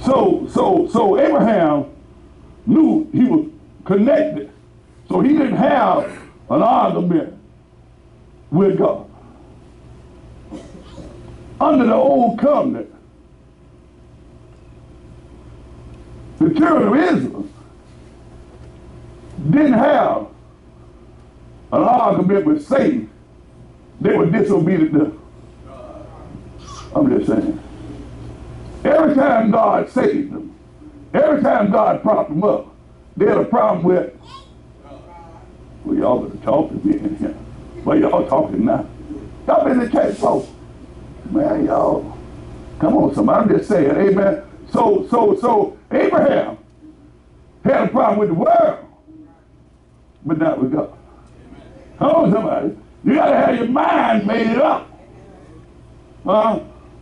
So Abraham knew he was connected. So he didn't have an argument with God. Under the old covenant, the children of Israel didn't have an argument with Satan. They were disobedient to. I'm just saying. Every time God saved them, every time God propped them up, they had a problem with, well, y'all better talk to me in here. Well, y'all talking now. Y'all been in the church, folks. Man, y'all, come on, somebody. I'm just saying, amen. So Abraham had a problem with the world, but not with God. Come on, somebody. You got to have your mind made up.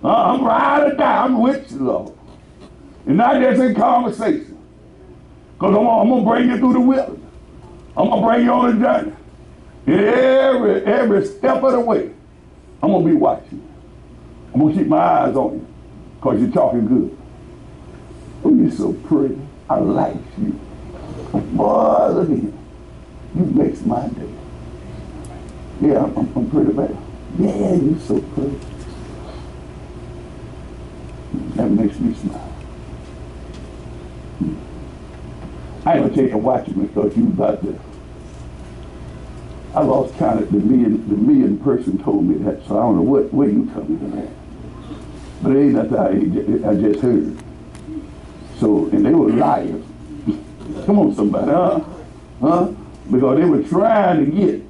I'm ride or die. I'm with you, Lord. And not just in conversation. Because I'm going to bring you through the wilderness. I'm going to bring you on a journey. Every step of the way, I'm going to be watching you. I'm going to keep my eyes on you because you're talking good. Oh, you're so pretty. I like you. Boy, look at you. You makes my day. Yeah, I'm pretty bad. Yeah, you're so pretty. That makes me smile. I ain't gonna tell you to watch me because you about to. I lost count of the million person told me that, so I don't know where you coming to that. But it ain't nothing I just heard. So, and they were liars. Come on, somebody, huh? Because they were trying to get.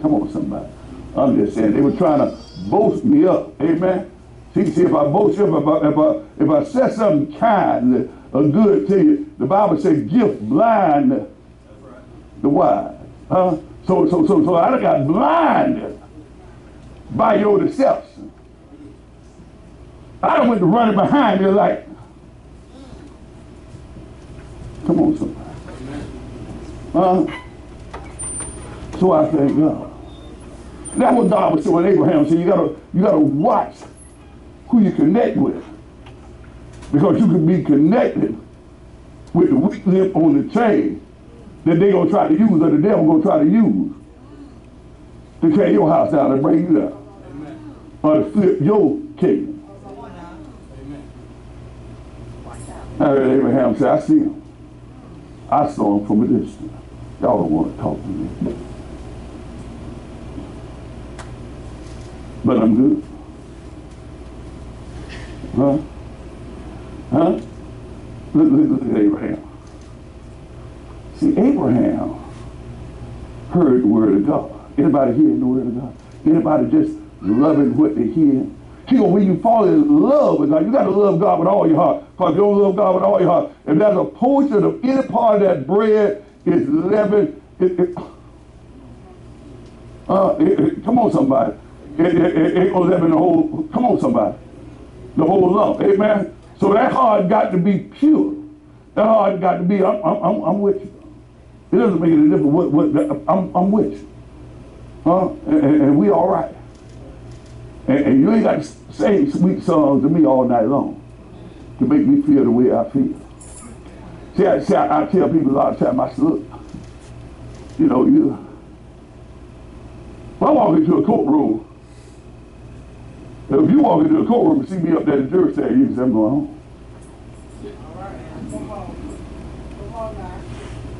Come on, somebody. I'm just saying, they were trying to boast me up. Amen. See, if I boast you up, if I said something kind or good to you, the Bible says, gift blind the wise. Huh? So I done got blinded by your deception. I done went to running behind you like, come on, somebody. So I thank God. That's what God was saying. Abraham said, you gotta watch who you connect with, because you can be connected with the weak link on the chain that they gonna try to use, or the devil gonna try to use to tear your house down and bring you down. Amen. Or to flip your kingdom. Amen. I heard Abraham say, I see him. I saw him from a distance. Y'all don't want to talk to me. But I'm good. Huh? Look at Abraham. See, Abraham heard the word of God. Anybody hearing the word of God? Anybody just loving what they hear? See, when you fall in love with God, you got to love God with all your heart. Because if you don't love God with all your heart, if there's a portion of any part of that bread is leavened, come on, somebody. It gonna leaven the whole. Come on, somebody. The whole lump. Amen. So that heart got to be pure. That heart got to be. I'm with you. It doesn't make any difference what I'm with you. And we all right. And you ain't got to say sweet songs to me all night long to make me feel the way I feel. See, I tell people a lot of time, I say, look, if I walk into a courtroom, if you walk into a courtroom and see me up there at the jury stand, you can say, I'm going home.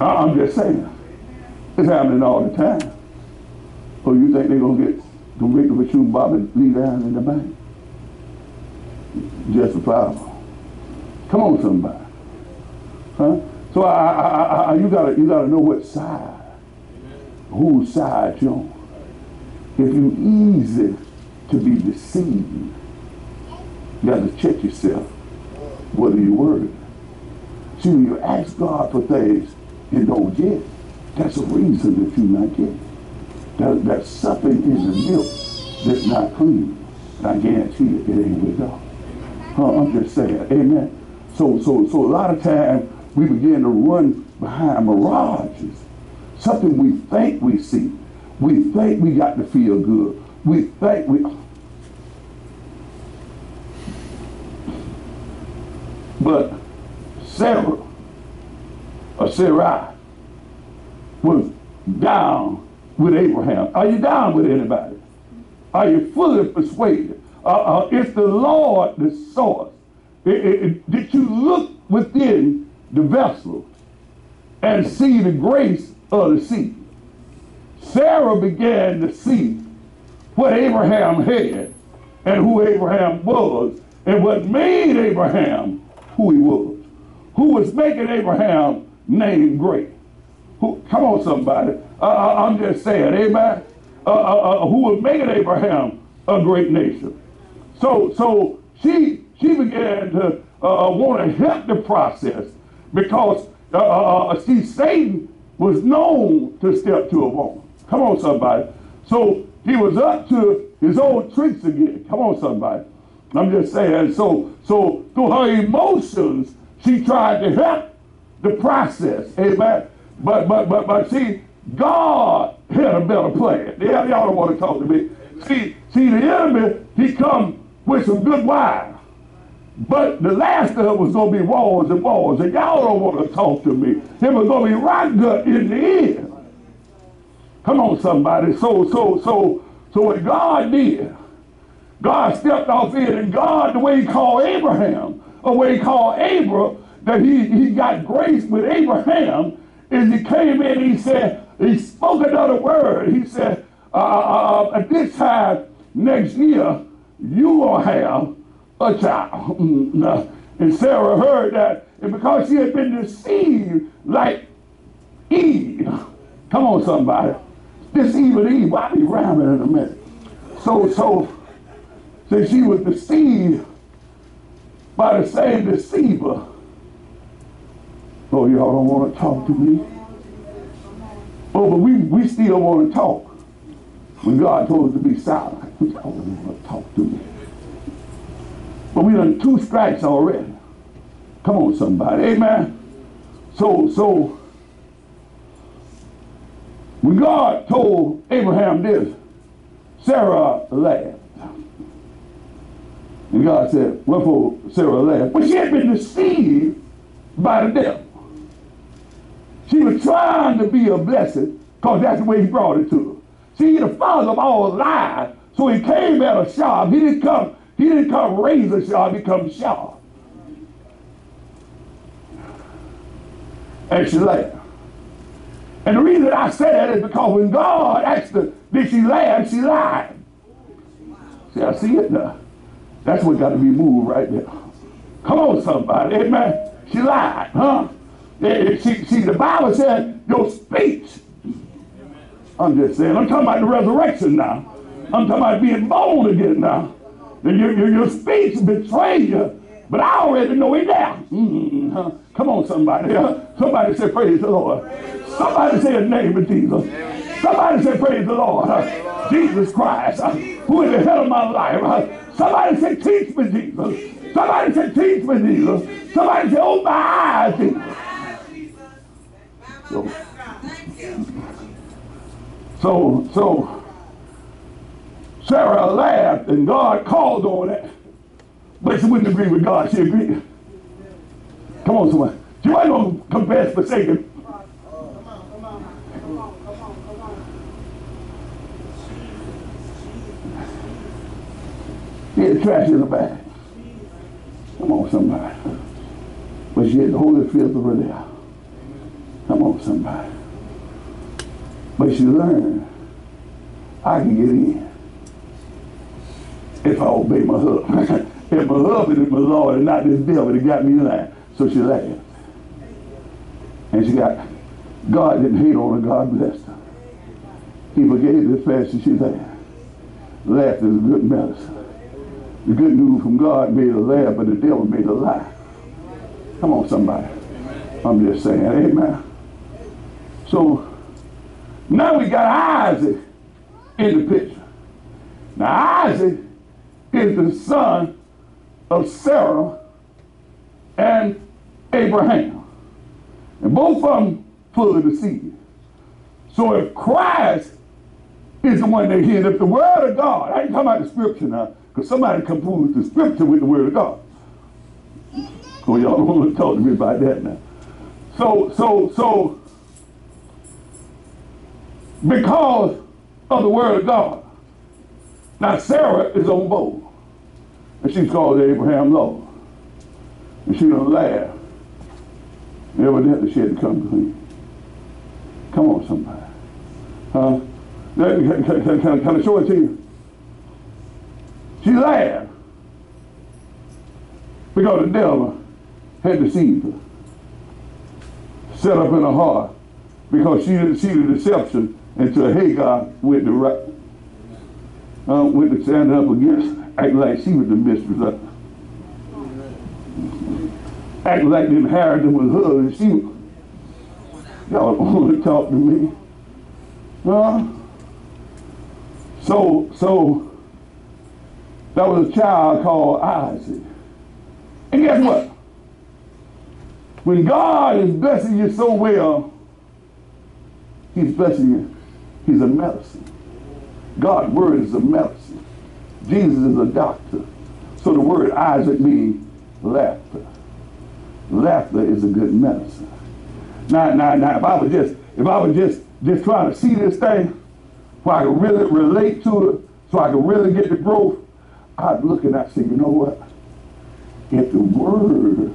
I'm just saying. It's happening all the time. So you think they're going to get convicted with shooting Bob and leave down in the bank? Justifiable. Come on, somebody. Huh? So you gotta know what side, whose side you're on. If you're easy to be deceived, you got to check yourself. What are you worried? See, when you ask God for things and don't get, that's a reason that you're not getting. There's something in the milk that's not clean. And I guarantee you, it ain't with God. I'm just saying, amen. So a lot of times we begin to run behind mirages. Something we think we see. We think we got to feel good. We think we... But Sarah, or Sarai, was down with Abraham. Are you down with anybody? Are you fully persuaded? Is the Lord the source? Did you look within the vessel and see the grace of the seed? Sarah began to see what Abraham had and who Abraham was and what made Abraham who he was. Who was making Abraham name great. Come on, somebody. I'm just saying, amen. Who was making Abraham a great nation. So she began to want to help the process because see, Satan was known to step to a woman. Come on, somebody. So he was up to his old tricks again. Come on, somebody. I'm just saying. So through her emotions, she tried to help the process. Amen. But see, God had a better plan. Y'all don't want to talk to me. See, the enemy, he come with some good wine. But the last of it was going to be wars and wars. And y'all don't want to talk to me. It was going to be right good in the end. Come on, somebody. So what God did, God stepped off in, and God, the way he called Abraham, or the way he called Abram, that he got grace with Abraham, is he came in and he said, he spoke another word. He said, at this time next year, you will have a child. And Sarah heard that, and because she had been deceived like Eve, come on, somebody, deceiving Eve, I'll be rhyming in a minute. So she was deceived by the same deceiver. Oh, y'all don't want to talk to me? Oh, but we still want to talk. When God told us to be silent, y'all don't want to talk to me. But we done 2 strikes already. Come on, somebody. Amen. So when God told Abraham this, Sarah laughed. And God said, wherefore Sarah laughed? But she had been deceived by the devil. She was trying to be a blessing because that's the way he brought it to her. See, the father of all lies, so he came at a sharp. He didn't come razor sharp, he come sharp. And she laughed. And the reason I say that is because when God asked her, did she laugh, she lied. See, I see it now. That's what got to be moved right there. Come on, somebody. Amen. She lied, huh? See, the Bible said your speech. I'm just saying. I'm talking about the resurrection now. I'm talking about being born again now. And your speech betrayed you. But I already know it now. Come on, somebody. Somebody say, praise the Lord. Somebody say the name of Jesus. Somebody say, praise the Lord. Jesus Christ, who is the head of my life. Somebody say, teach me, Jesus. Somebody say, teach me, Jesus. Somebody say, open my eyes, Jesus. So Sarah laughed, and God called on it. But she wouldn't agree with God. She agreed. Come on, somebody. She wasn't going to confess forsaken. She had trash in the bag. Come on, somebody. But she had the Holy Spirit over there. Come on, somebody. But she learned I can get in if I obey my husband. If my husband is my Lord and not this devil that got me lying. So she laughed. And God didn't hate on her, God blessed her. He forgave her as fast as she laughed. Laughter is good medicine. The good news from God made her laugh, but the devil made her lie. Come on, somebody. I'm just saying, amen. So now we got Isaac in the picture. Now Isaac is the son of Sarah and Abraham. And both of them full of the seed. So if Christ is the one they hear, if the word of God, I ain't talking about the scripture now, because somebody confused the scripture with the word of God. Well, y'all don't want to talk to me about that now. So, because of the word of God, now Sarah is on board, and she's called Abraham Lord, and she don't laugh. Evidently, she had to come clean. Come on, somebody. Huh? Can I show it to you? She laughed because the devil had deceived her, set up in her heart, because she didn't see the deception until Hagar went to stand up against, acting like she was the mistress of it. Acting like the inheritance was hers, and she was. Y'all don't want to talk to me. So there was a child called Isaac. And guess what? When God is blessing you so well, he's blessing you. He's a medicine. God's word is a medicine. Jesus is a doctor. So the word Isaac means laughter. Laughter is a good medicine. Now, if I was just trying to see this thing, so I could really relate to it, so I could really get the growth, I'd look and I'd say, you know what? If the word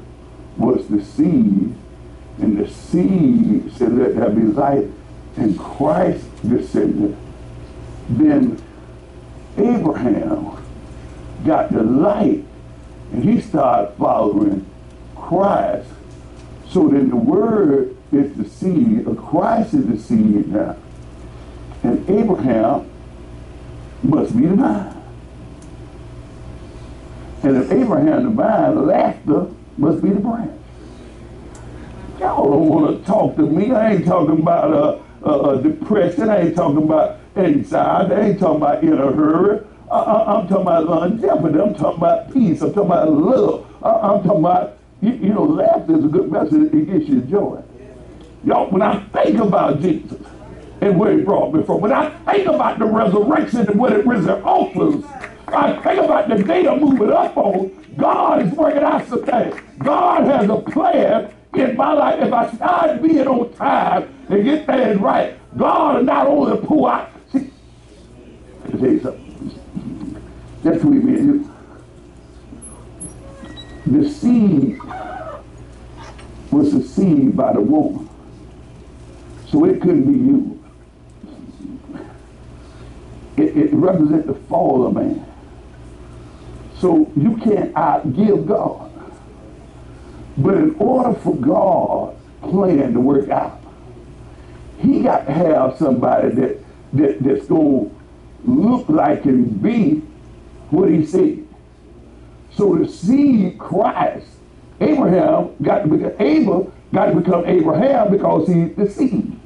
was the seed, and the seed said let there be light, and Christ descended, then Abraham got the light, and he started following Christ. So then the word is the seed, or Christ is the seed now. And Abraham must be the vine. And if Abraham the vine, laughter must be the branch. Y'all don't want to talk to me. I ain't talking about depression. I ain't talking about anxiety. I ain't talking about in a hurry. I'm talking about longevity. I'm talking about peace. I'm talking about love. I'm talking about, laughter is a good message. It gives you joy. Y'all, when I think about Jesus and where he brought me from, when I think about the resurrection and what it offers, I think about the day I'm moving up on, God is working out some things. God has a plan in my life. If I start being on time and get things right, God will not only pull out. See, let me tell you something. That's between me and you. The seed was deceived by the woman, so it couldn't be used. It represents the fall of man. So you can't outgive God. But in order for God's plan to work out, he got to have somebody that's going to look like and be what he said. So the seed, Christ, Abel got to become Abraham because he's the seed.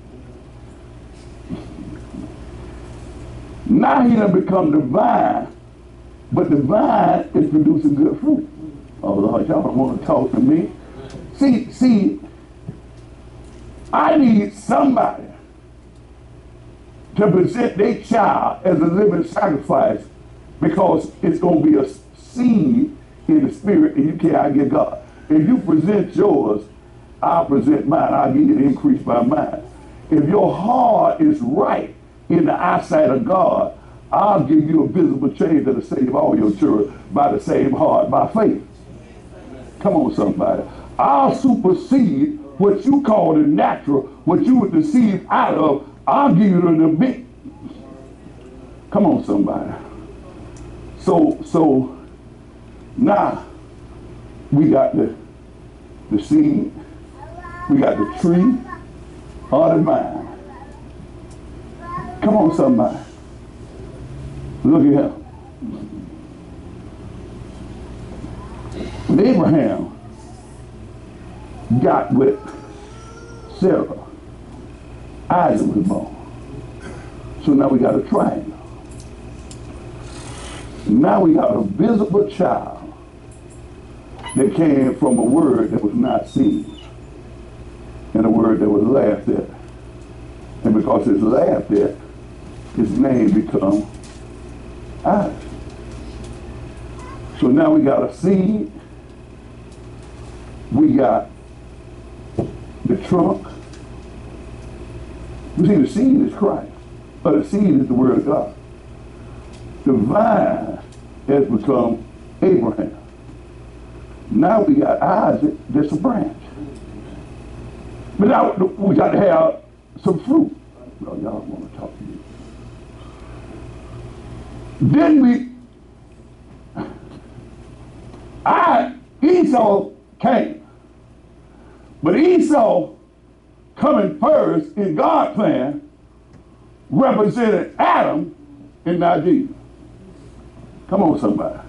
Now he done become the vine, but the vine is producing good fruit. Oh Lord, y'all don't want to talk to me. See, I need somebody to present their child as a living sacrifice, because it's going to be a seed in the spirit, and you can't outgive God. If you present yours, I'll present mine. I'll give you the increase by mine. If your heart is right in the eyesight of God, I'll give you a visible change that'll save all your children by the same heart, by faith. Come on, somebody. I'll supersede what you call the natural, what you were deceived out of. I'll give you the big. Come on, somebody. So now we got the seed, we got the tree, or the vine. Come on, somebody. Look at him. When Abraham got with Sarah, Isaac was born. So now we got a triangle. Now we got a visible child that came from a word that was not seen, and a word that was laughed at. And because it's laughed at, his name becomes Isaac. So now we got a seed, we got the trunk. You see, the seed is Christ, but the seed is the word of God. The vine has become Abraham. Now we got Isaac, that's a branch. But now we got to have some fruit. Well, y'all want to talk to me. Then Esau came. But Esau coming first in God's plan represented Adam and not Jesus. Come on, somebody.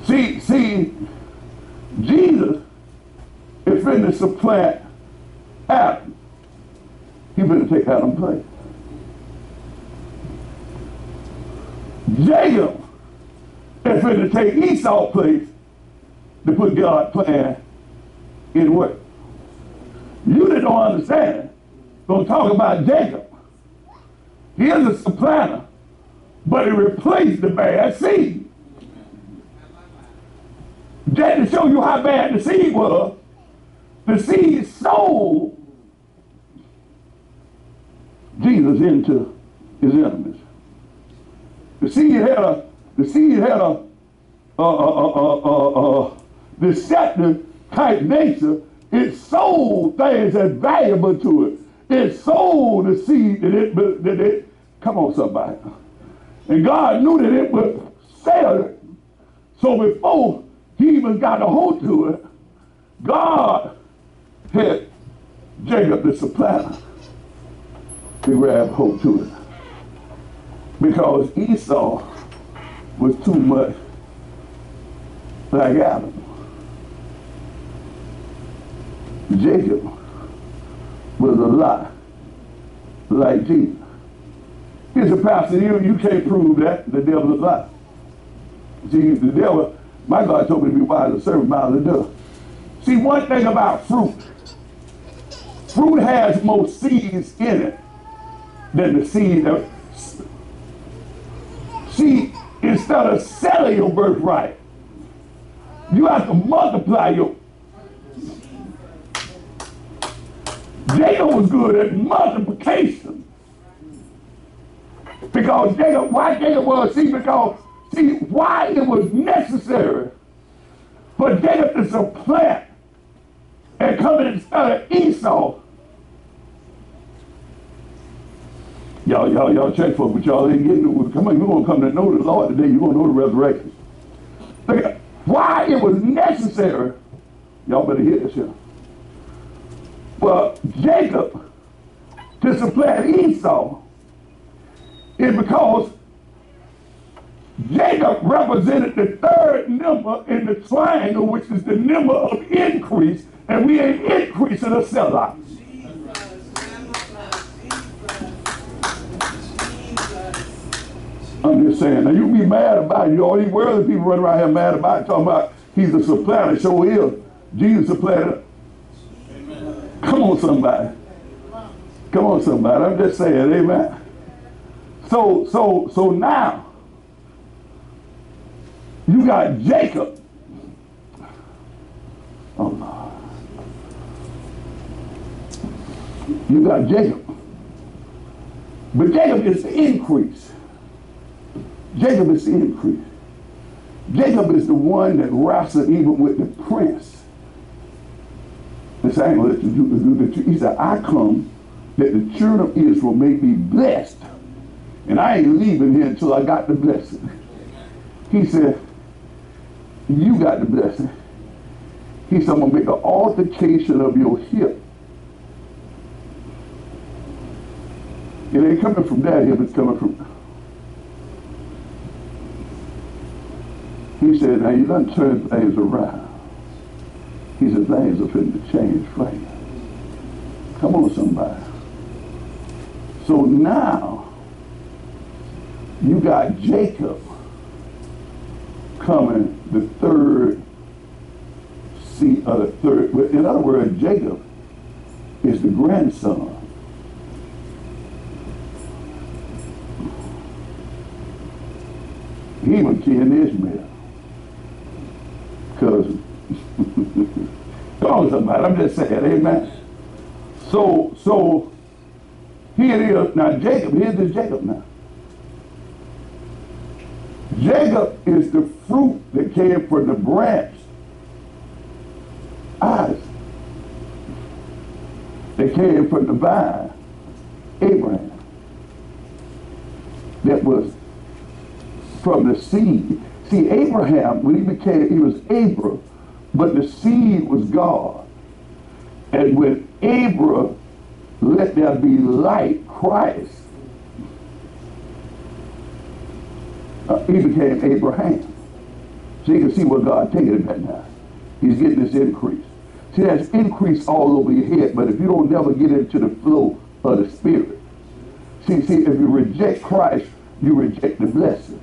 See, Jesus is going to supplant Adam. He's going to take Adam's place. Jacob is going to take Esau's place to put God's plan in work. You that don't understand, going to talk about Jacob. He is a supplanter, but he replaced the bad seed. Just to show you how bad the seed was, the seed sold Jesus into his enemies. The seed had a deceptive type nature. It sold things that's valuable to it. It sold the seed that it come on, somebody. And God knew that it would sell it. So before he even got a hold to it, God had Jacob the supplanter to grab hold to it. Because Esau was too much like Adam. Jacob was a lot like Jesus. Here's a pastor, you can't prove that. The devil's a lie. See, the devil, my God told me to be wise and serve mouth of the dove. See, one thing about fruit has more seeds in it than the seed of. See, instead of selling your birthright, you have to multiply your. Jacob was good at multiplication. Because why Jacob was, why it was necessary for Jacob to supplant and come instead of Esau. Y'all check for it, but y'all ain't getting it. Come on, you're going to come to know the Lord today. You're going to know the resurrection. Why it was necessary, y'all better hear this here. Well, Jacob to supplant Esau is because Jacob represented the third number in the triangle, which is the number of increase, and we ain't increasing a sellout. I'm just saying, now you be mad about it. All these worldly people running around here mad about it, talking about he's a supplanter. So is Jesus supplanter. Come on, somebody. Come on, somebody. I'm just saying, amen. So now you got Jacob. Oh Lord. You got Jacob. But Jacob is the increase. Jacob is the increase. Jacob is the one that wrestled even with the prince. This ain't gonna let you do. He said, I come that the children of Israel may be blessed. And I ain't leaving here until I got the blessing. He said, you got the blessing. He said, I'm going to make an altercation of your hip. It ain't coming from that hip, it's coming from. He said, now you done turn things around. He said, things are finna to change for you. Come on, somebody. So now, you got Jacob coming, the third seed, in other words, Jacob is the grandson. He even killed Ishmael. Because Come on, somebody. I'm just saying, amen. So here it is. Now, Jacob, here's this Jacob now. Jacob is the fruit that came from the branch, Isaac. They came from the vine, Abraham. That was from the seed. See, Abraham, when he was Abram, but the seed was God. And when Abram let there be light, Christ, he became Abraham. So you can see what God taking him at now. He's getting this increase. See, that's increase all over your head, but if you don't never get into the flow of the Spirit. See, if you reject Christ, you reject the blessing.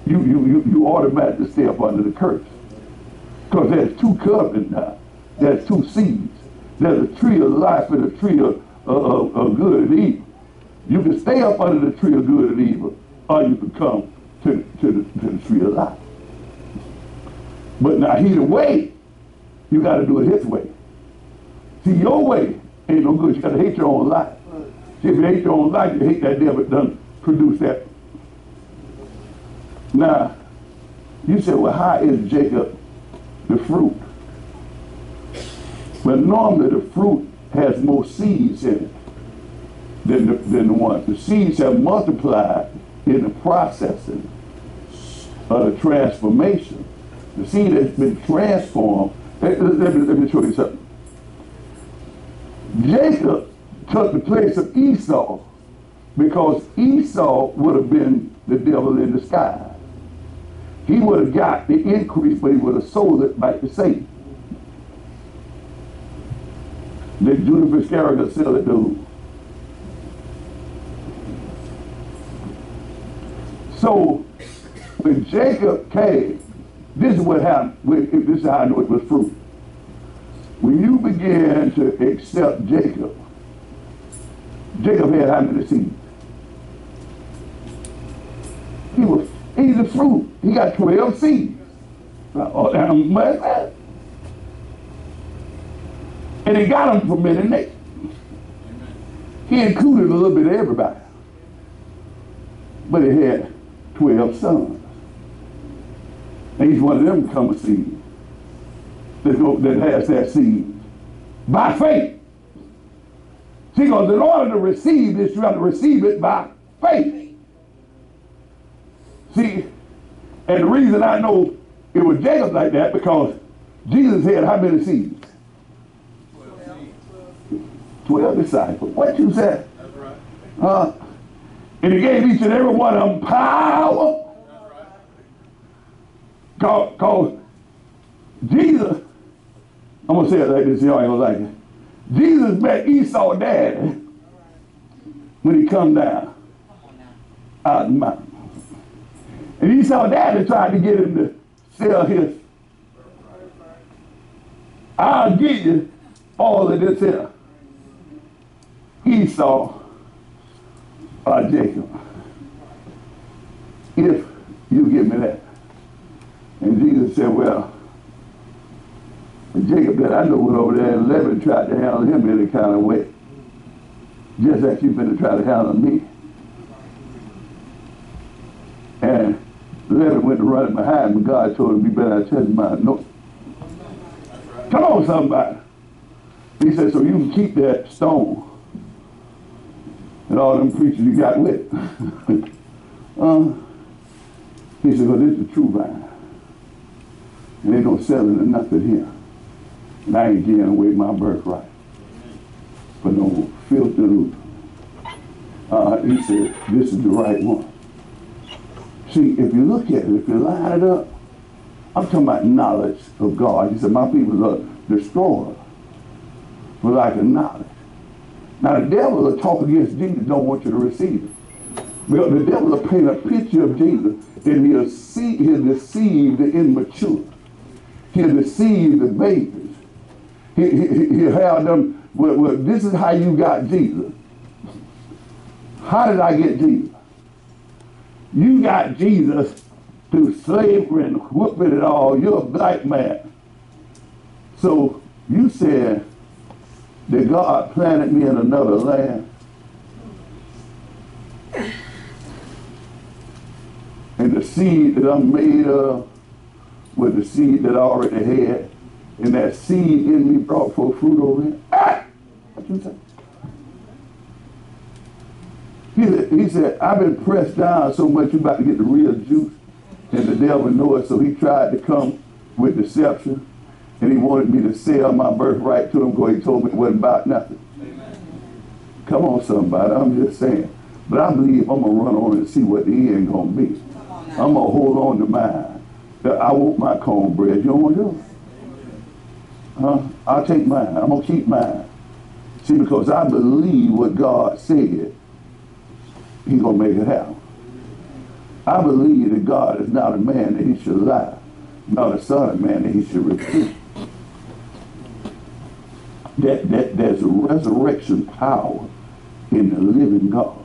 You automatically stay up under the curse. Because there's two covenants now. There's two seeds. There's a tree of life and a tree of good and evil. You can stay up under the tree of good and evil, or you can come to the tree of life. But now either way, you got to do it his way. See, your way ain't no good. You got to hate your own life. See, if you hate your own life, you hate that devil that done produce that. Now, you say, well, how is Jacob the fruit? Well, normally the fruit has more seeds in it than the one. The seeds have multiplied in the processing of the transformation. The seed has been transformed. Let me show you something. Jacob took the place of Esau because Esau would have been the devil in disguise. He would have got the increase, but he would have sold it back to Satan. Did Judas Iscariot sell it to who? So when Jacob came, this is what happened. This is how I know it was fruit. When you began to accept Jacob, Jacob had how many seeds? He's the fruit. He got 12 seeds. And he got them from many nations. He included a little bit of everybody. But he had 12 sons. And he's one of them come a seed that has that seed by faith. See, because in order to receive this, you have to receive it by faith. See, and the reason I know it was Jacob like that, because Jesus had how many seeds? 12 disciples. What you said? That's right. And he gave each and every one of them power. Because Jesus, I'm going to say it like this, y'all ain't going to like it. Jesus met Esau daddy when he come down out of the mountain. And Esau daddy tried to get him to sell his. I'll give you all of this here. Esau or Jacob, if you give me that. And Jesus said, well, Jacob that I know went over there and Laban tried to handle him any kind of way. Just like you've been to try to handle me. And Laban went to running behind him, and God told him, you better not touch my no. Come on, somebody. He said, so you can keep that stone and all them preachers you got with. He said, well, this is the true vine. And they don't sell it or nothing here. And I ain't giving away my birthright for no filthy loot. He said, this is the right one. See, if you look at it, if you line it up, I'm talking about knowledge of God. He said, my people are destroyed for lack of knowledge. Now, the devil will talk against Jesus, don't want you to receive it. Because the devil will paint a picture of Jesus, and he'll deceive the immature. He'll deceive the babies. He'll have them, well, this is how you got Jesus. How did I get Jesus? You got Jesus through slavery and whooping it all. You're a black man. So you said that God planted me in another land. And the seed that I'm made of was the seed that I already had. And that seed in me brought forth fruit over here. Ah! What you say? He said, I've been pressed down so much you about to get the real juice. And the devil knew it, so he tried to come with deception. And he wanted me to sell my birthright to him because he told me it wasn't about nothing. Amen. Come on, somebody. I'm just saying. But I believe I'm going to run on and see what the end going to be. I'm going to hold on to mine. I want my cornbread. You don't want to do it? Huh? I'll take mine. I'm going to keep mine. See, because I believe what God said, he's going to make it happen. I believe that God is not a man that he should lie, not a son of man that he should repent. There's a resurrection power in the living God.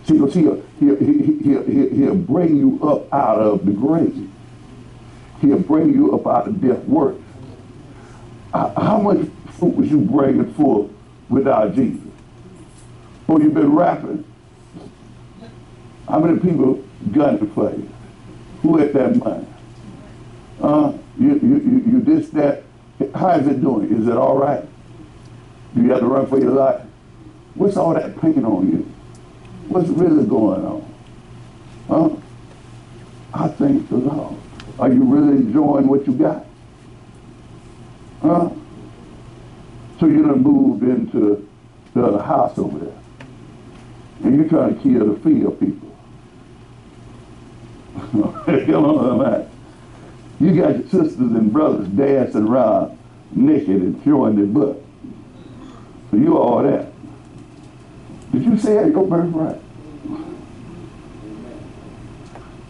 See, because he'll bring you up out of the grave. He'll bring you up out of death work. How much fruit was you bringing forth without Jesus? Or you've been rapping? How many people gunning for you? Who had that money? You this, that. How is it doing? Is it all right? Do you have to run for your life? What's all that pain on you? What's really going on? Huh? I thank the Lord. Are you really enjoying what you got? Huh? So you done moved into the other house over there. And you're trying to kill the field people. Come on, man. You got your sisters and brothers dancing around naked and showing their butt. So you all that. Did you say that your birthright?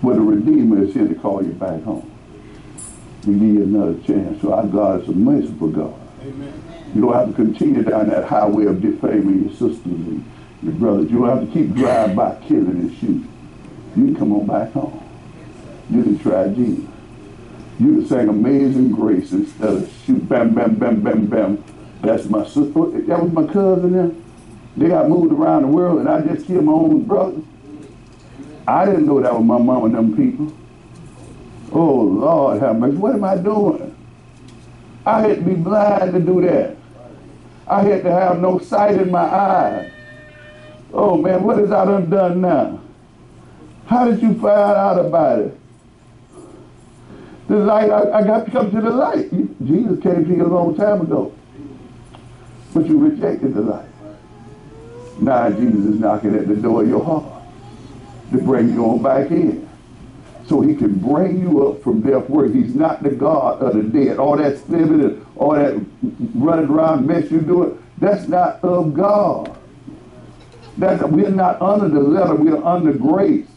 Well, the Redeemer is here to call you back home. We give you another chance. So our God is a merciful God. Amen. You don't have to continue down that highway of defaming your sisters and your brothers. You don't have to keep driving by killing and shooting. You can come on back home. You can try Jesus. You can sing Amazing Grace instead of shoot bam, bam, bam, bam, bam. That's my sister. That was my cousin there. They got moved around the world and I just killed my own brother. I didn't know that was my mom and them people. Oh, Lord have mercy. What am I doing? I had to be blind to do that. I had to have no sight in my eyes. Oh, man, what has I done now? How did you find out about it? The light, I got to come to the light. Jesus came to you a long time ago. But you rejected the light. Now Jesus is knocking at the door of your heart to bring you on back in. So he can bring you up from death work. He's not the God of the dead. All that spinning and all that running around mess you doing, that's not of God. We're not under the letter, we're under grace.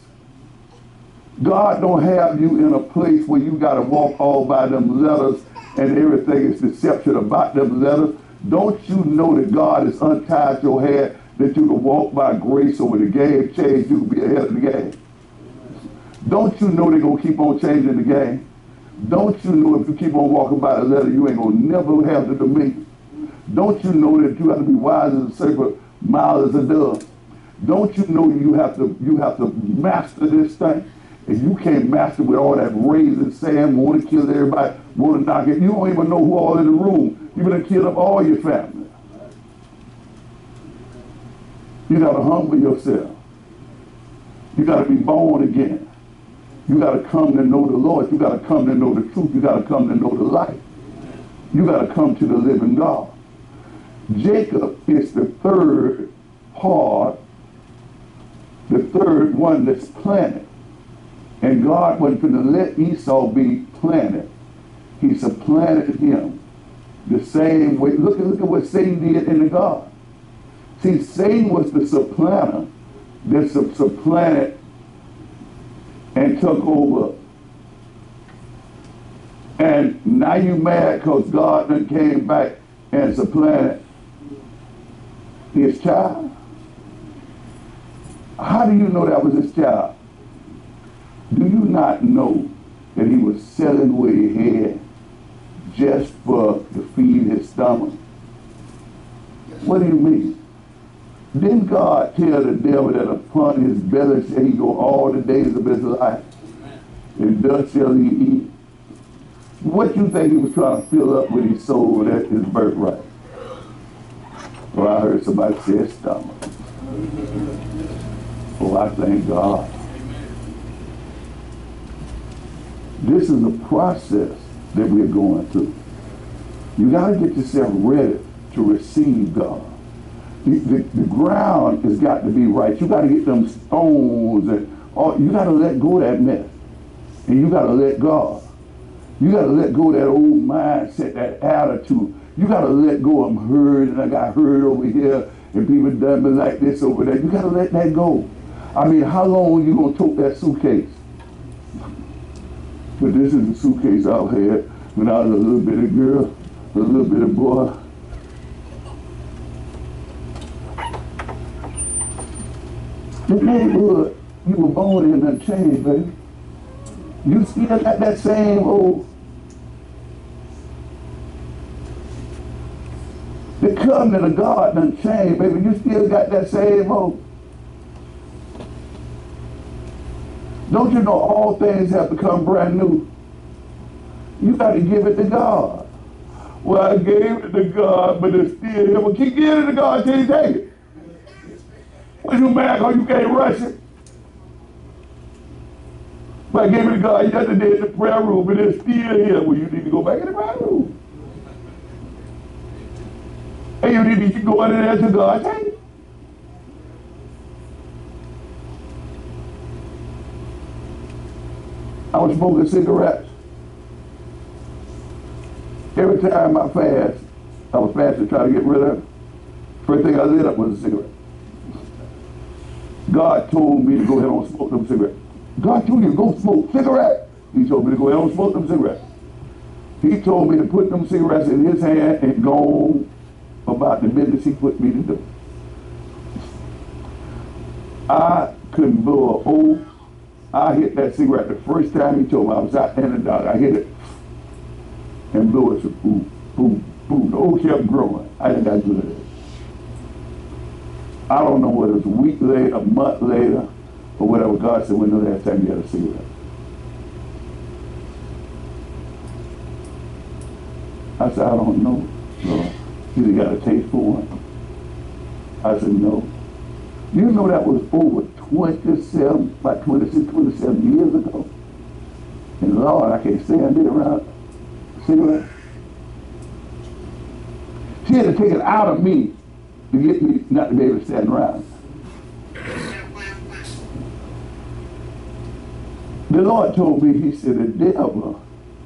God don't have you in a place where you got to walk all by them letters and everything is deception about them letters. Don't you know that God has untied your hair, that you can walk by grace over the game change, you can be ahead of the game? Don't you know they're going to keep on changing the game? Don't you know if you keep on walking by the letter, you ain't going to never have the dominion? Don't you know that you have to be wise as a serpent, mild as a dove? Don't you know you have to master this thing? And you can't master with all that raising sand, want to kill everybody, want to knock it. You don't even know who all in the room. You're going to kill up all your family. You got to humble yourself. You got to be born again. You got to come to know the Lord. You got to come to know the truth. You got to come to know the light. You got to come to the living God. Jacob is the third part, the third one that's planted. And God wasn't going to let Esau be planted. He supplanted him the same way. Look at what Satan did in the garden. See, Satan was the supplanter that supplanted and took over. And now you mad because God then came back and supplanted his child? How do you know that was his child? Do you not know that he was selling where he had just for to feed his stomach? What do you mean? Didn't God tell the devil that upon his belly shall he go all the days of his life? And thus shall he eat. What you think he was trying to fill up with his soul? That's his birthright. Well, I heard somebody say stomach. Oh, I thank God. This is a process that we're going through. You got to get yourself ready to receive God. The ground has got to be right. You got to get them stones and all. You got to let go of that mess. And you got to let God. You got to let go of that old mindset, that attitude. You got to let go. I'm hurt and I got hurt over here and people done me like this over there. You got to let that go. I mean, how long are you going to tote that suitcase? But this is the suitcase I had when I was a little bitty girl, a little bitty boy. The neighborhood you were born in done changed, baby. You still got that same old. The covenant of God done changed, baby. You still got that same old. Don't you know all things have become brand new? You got to give it to God. Well, I gave it to God, but it's still here. Well, keep giving it to God till you take it. When you mad because you can't rush it. But I gave it to God yesterday in the prayer room, but it's still here. Well, you need to go back in the prayer room. And you need to go in there to God. Take it. I was smoking cigarettes. Every time I fast, I was fasting to try to get rid of it. First thing I lit up was a cigarette. God told me to go ahead and smoke them cigarettes. God told you to go smoke cigarettes. He told me to go ahead and smoke them cigarettes. He told me to put them cigarettes in his hand and go on about the business he put me to do. I couldn't blow an oath. I hit that cigarette the first time he told me. I was out in the dark. I hit it and blew it. So boom, boom, boom. The oak kept growing. I didn't got good at it. I don't know whether it was a week later, a month later, or whatever. God said, when the last time you had a cigarette? I said, I don't know. Lord. You got a taste for one? I said, no. You know that was over 27, about 26, 27 years ago. And Lord, I can't stand being around cigarettes. She had to take it out of me to get me not to be able to stand around. The Lord told me, he said, the devil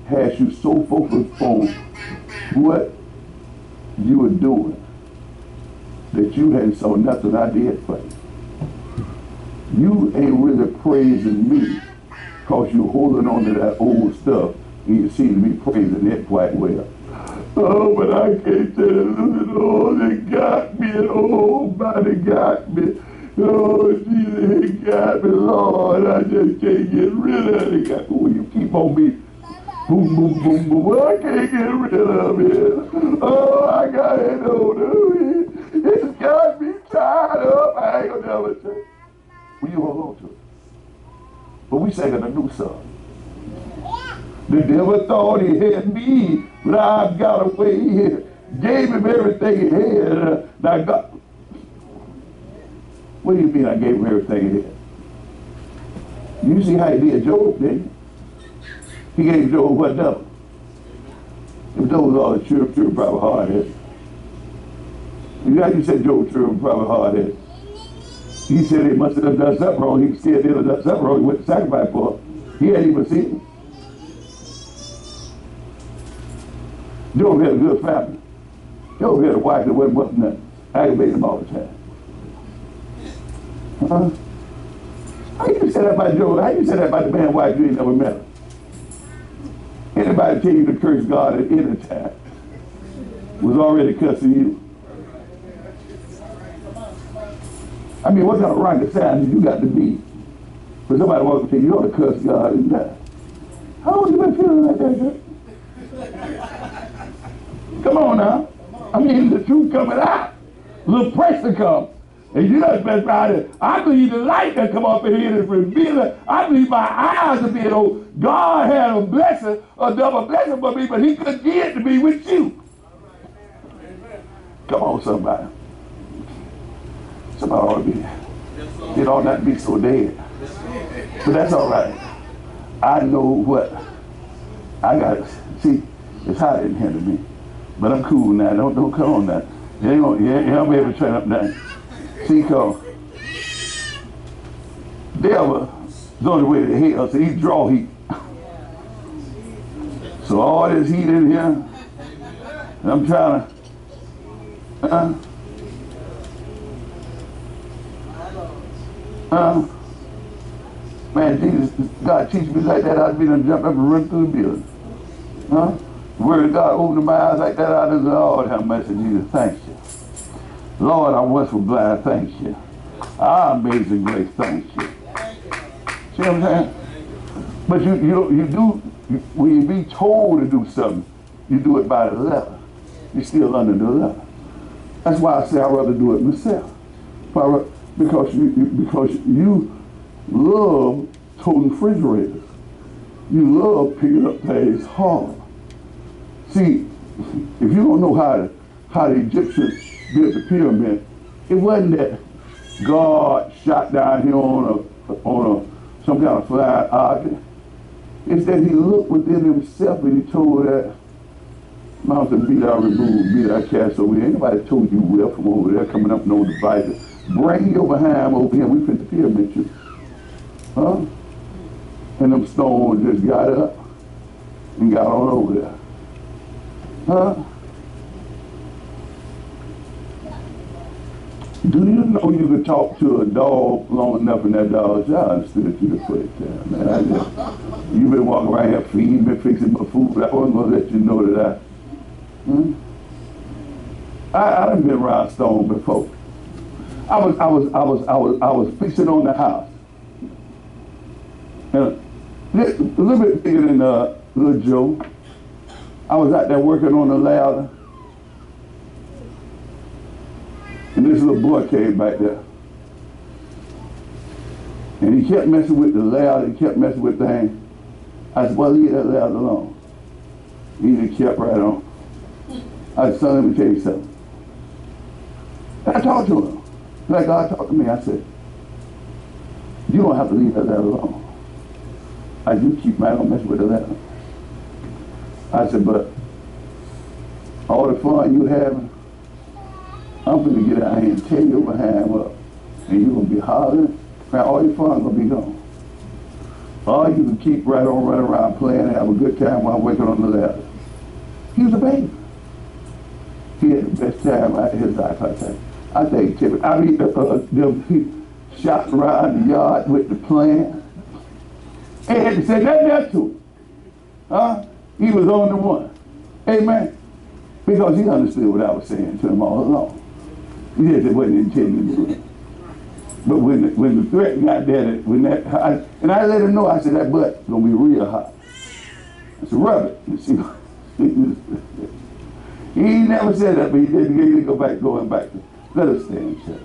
has you so focused on what you were doing that you hadn't saw nothing I did for you. You ain't really praising me because you're holding on to that old stuff and you seem to be praising it quite well. Oh, but I can't tell you, oh, they got me, oh, body got me. Oh, Jesus, he got me, Lord, I just can't get rid of it. Oh, you keep on me. Boom, boom, boom, boom. I can't get rid of it. Oh, I got it on it. It's got me tied up. I ain't gonna never say. Will you hold on to it? But we singing a new song. The devil thought he had me, but I got away. He gave him everything he had. Now God, what do you mean I gave him everything he had? You see how he did Job, didn't you? He gave Job what double? If Job was all true, probably hard-headed. You said Job true, probably hard-headed. He said he must have done something wrong. He said he had done something wrong. He went to sacrifice for him. He hadn't even seen him. Job had a good family. Job had a wife that wasn't nothing. Aggravated him all the time. Huh? How you say that about Job? How you say that about the man wife you ain't never met her? Anybody tell you to curse God at any time was already cussing you. I mean, what kind of rocket sound you got to be for somebody walking to tell you, you ought to cuss God and die? How would you been feeling like that, girl? Come on now. I mean, the truth coming out. A little pressure comes. And you know, I believe the light that come up in here is revealing. I believe my eyes are being open. God had a blessing, a double blessing for me, but he couldn't give it to me with you. Come on, somebody. Somebody ought to be. It ought not be so dead. But that's all right. I know what I got. See, it's hot in here to me. But I'm cool now. Don't come on now. You ain't gonna be able to turn up now. See, cause devil is on the way to hell, so he draw heat. So all this heat in here, I'm trying to, man, Jesus, God teach me like that, I'd be done jump up and run through the building. The word of God opened my eyes like that, I'd have said, Lord, have mercy, Jesus, thank you. Lord, I once was blind, thank you. Amazing grace, thank you. See what I'm saying? But you do, when you be told to do something, you do it by the letter. You're still under the letter. That's why I say I'd rather do it myself. Because you love toting refrigerators. You love picking up things hard. See, if you don't know how the Egyptians built the pyramid, it wasn't that God shot down here on some kind of flying object. It's that he looked within himself and he told that mountain, be thou removed, be thou cast over here. Anybody told you well from over there coming up no devices? Bring your behind over here. We fit the pyramid you. Huh? And them stones just got up and got on over there. Huh? Do you know you could talk to a dog long enough and that dog said, I understood you to put it there, man. You've been walking around here feeding me, fixing my food, but I wasn't gonna let you know that I done been around stone before. I was fixing on the house. And a little bit bigger than little Joe. I was out there working on the ladder. And this little boy came back there. And he kept messing with the ladder, he kept messing with things. I said, well, leave that ladder alone. He just kept right on. I said, son, let me tell you something. And I talked to him. Like God talked to me, I said, you don't have to leave that ladder alone. I said, you keep right on messing with the ladder. I said, but all the fun you having, I'm going to get out here and tear your behind up. And you're going to be hollering. Man, all your fun going to be gone. All you can keep right on running around playing and have a good time while I'm working on the ladder. He was a baby. He had the best time out of his life, I think. I think, Tippett. I mean, he shot around the yard with the plan. And had to say nothing to him. He was on the one. Amen. Because he understood what I was saying to him all along. He just wasn't intending to do it. But when the threat got there, and I let him know, I said, that butt's going to be real hot. I said, rub it. You see, he never said that, but he did. He going back. Let us stand, church.